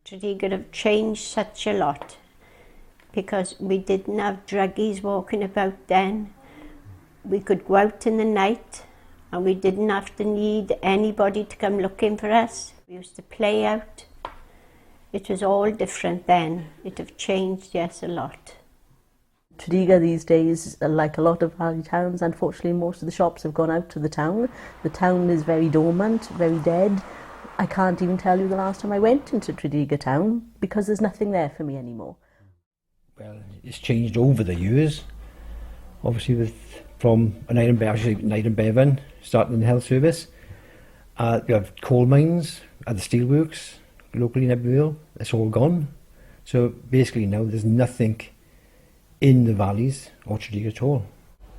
Tredegar have changed such a lot because we didn't have druggies walking about then. We could go out in the night and we didn't have to need anybody to come looking for us. We used to play out. It was all different then. It have changed, yes, a lot. Tredegar these days, like a lot of valley towns, unfortunately most of the shops have gone out to the town. The town is very dormant, very dead. I can't even tell you the last time I went into Tredegar town because there's nothing there for me anymore. Well, it's changed over the years. Obviously from an iron bevan, starting in the health service. We have coal mines at the steelworks, locally in Ebbsville. It's all gone. So basically now there's nothing in the valleys or Tredegar at all.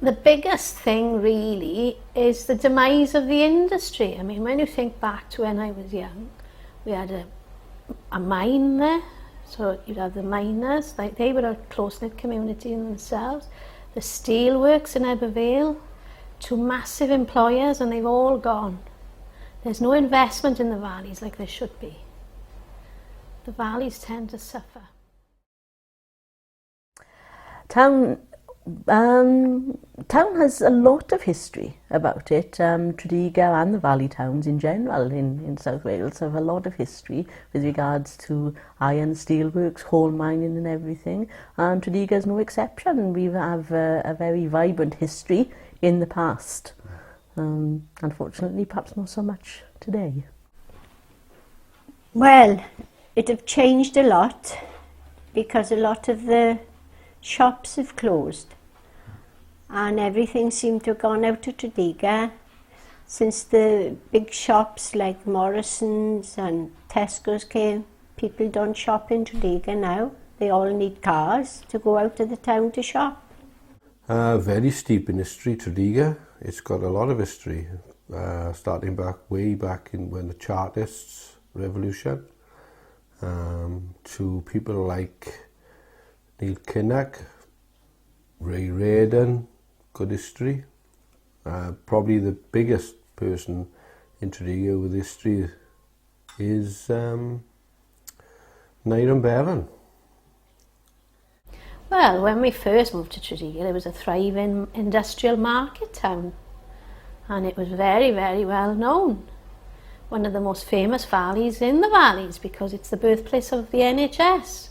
The biggest thing really is the demise of the industry. I mean, when you think back to when I was young, we had a mine there, so you'd have the miners, like they were a close-knit community in themselves. The steelworks in Ebbsville, two massive employers, and they've all gone. There's no investment in the valleys like there should be. The valleys tend to suffer. Town has a lot of history about it. Tredegar and the valley towns in general in South Wales have a lot of history with regards to iron, steelworks, coal mining and everything. And Tredegar is no exception. We have a very vibrant history in the past. Unfortunately, perhaps not so much today. Well, it have changed a lot because a lot of the shops have closed and everything seemed to have gone out to Tredegar. Since the big shops like Morrison's and Tesco's came, people don't shop in Tredegar now. They all need cars to go out to the town to shop. Very steep in history, Tredegar. It's got a lot of history, starting way back in when the Chartists revolution, to people like Neil Kinnock, Ray Reardon, good history. Probably the biggest person in Tredegar with history is Nyram Bevan. Well, when we first moved to Tredegar, it was a thriving industrial market town, and it was very, very well known. One of the most famous valleys in the valleys because it's the birthplace of the NHS.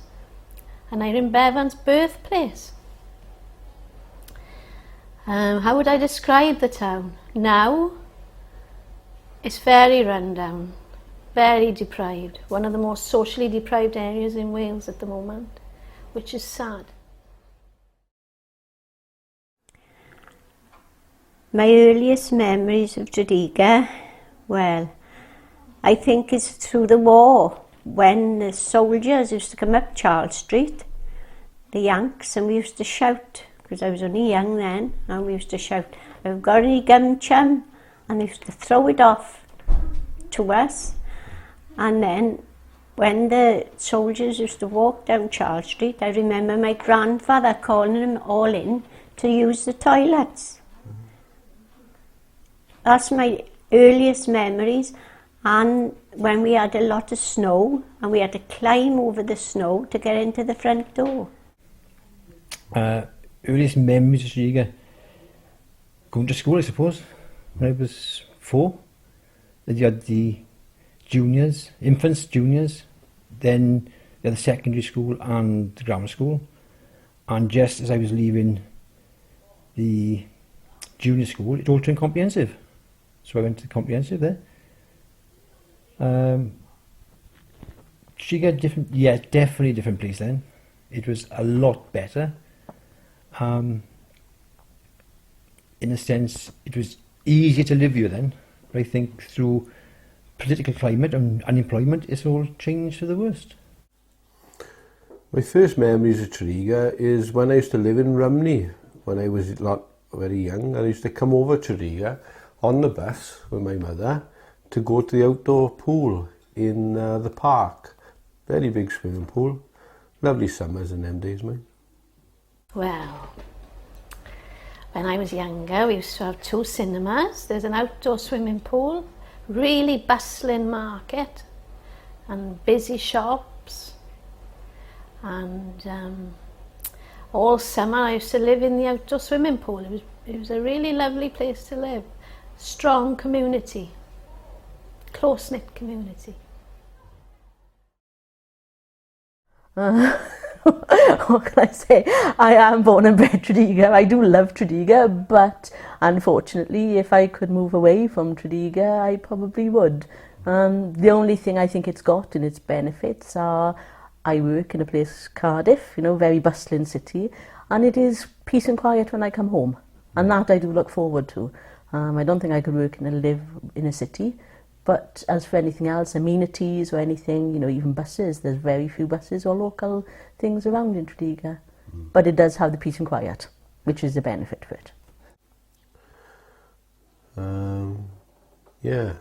And Nyram Bevan's birthplace. How would I describe the town? Now, it's very run down, very deprived. One of the most socially deprived areas in Wales at the moment, which is sad. My earliest memories of Tredegar, well, I think is through the war, when the soldiers used to come up Charles Street, the Yanks, and we used to shout, because I was only young then, and we used to shout, "I've got any gum chum?" And they used to throw it off to us. And then when the soldiers used to walk down Charles Street, I remember my grandfather calling them all in to use the toilets. That's my earliest memories. And when we had a lot of snow and we had to climb over the snow to get into the front door. Earliest memories of Tredegar, going to school I suppose, when I was 4. Then you had the juniors, infants, juniors, then you had the secondary school and the grammar school. And just as I was leaving the junior school, it all turned comprehensive. So I went to comprehensive there. Tredegar different, yeah, definitely a different place then. It was a lot better. In a sense, it was easier to live here then. But I think through political climate and unemployment, it's all changed for the worst. My first memories of Tredegar is when I used to live in Rumney when I was very young. I used to come over to Tredegar on the bus with my mother to go to the outdoor pool in the park. Very big swimming pool. Lovely summers in them days, mate. Well, when I was younger, we used to have 2 cinemas. There's an outdoor swimming pool, really bustling market, and busy shops. shops. And all summer I used to live in the outdoor swimming pool. It was a really lovely place to live. Strong community, close-knit community. What can I say? I am born and bred Tredegar. I do love Tredegar, but unfortunately, if I could move away from Tredegar, I probably would. The only thing I think it's got in its benefits are I work in a place, Cardiff, you know, very bustling city, and it is peace and quiet when I come home, and that I do look forward to. I don't think I could work and live in a city. But as for anything else, amenities or anything, you know, even buses, there's very few buses or local things around in Tredegar. But it does have the peace and quiet, which is the benefit for it. Yeah.